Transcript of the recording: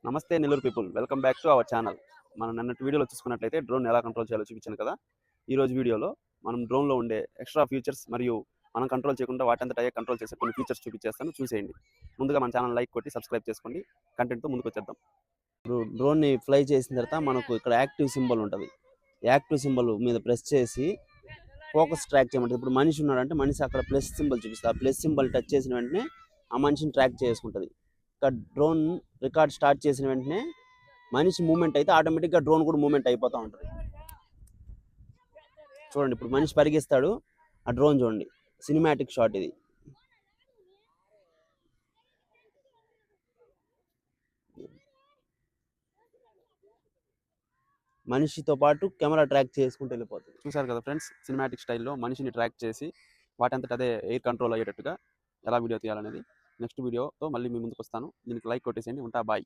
నమస్తే Nellore people, welcome back to our channel. మనం నిన్నటి వీడియోలో చూసుకున్నట్లయితే డ్రోన్ ఎలా కంట్రోల్ చేయాలో చూపించాను కదా. ఈ రోజు వీడియోలో మనం డ్రోన్లో ఉండే ఎక్స్ట్రా ఫీచర్స్ మరియు మనం కంట్రోల్ చేయకుండా వాటంతట అయ్యే కంట్రోల్ చేసే కొన్ని ఫీచర్స్ చూపించేస్తాను, చూసేయండి. ముందుగా మన ఛానల్ లైక్ కొట్టి సబ్స్క్రైబ్ చేసుకోండి. కంటెంట్తో ముందుకు వచ్చేద్దాం. ఇప్పుడు డ్రోన్ని ఫ్లై చేసిన తర్వాత మనకు ఇక్కడ యాక్టివ్ సింబల్ ఉంటుంది. యాక్టివ్ సింబల్ మీద ప్రెస్ చేసి ఫోకస్ ట్రాక్ చేయమంటుంది. ఇప్పుడు మనిషి ఉన్నాడంటే మనిషి అక్కడ ప్లస్ సింబల్ చూపిస్తుంది. ఆ ప్లస్ సింబల్ టచ్ చేసిన వెంటనే ఆ మనిషిని ట్రాక్ చేసుకుంటుంది. ఇక్కడ డ్రోన్ రికార్డ్ స్టార్ట్ చేసిన వెంటనే మనిషి మూమెంట్ అయితే ఆటోమేటిక్గా డ్రోన్ కూడా మూమెంట్ అయిపోతూ ఉంటుంది. చూడండి, ఇప్పుడు మనిషి పరిగెస్తాడు, ఆ డ్రోన్ చూడండి, సినిమాటిక్ షాట్ ఇది. మనిషితో పాటు కెమెరా ట్రాక్ చేసుకుంటూ వెళ్ళిపోతుంది. చూసారు కదా ఫ్రెండ్స్, సినిమాటిక్ స్టైల్లో మనిషిని ట్రాక్ చేసి వాటంతట అదే ఎయిర్ కంట్రోల్ అయ్యేటట్టుగా ఎలా వీడియో తీయాలనేది నెక్స్ట్ వీడియోతో మళ్ళీ మీ ముందుకు వస్తాను. దీనికి లైక్ కొట్టేసేయండి. ఉంటా, బాయ్.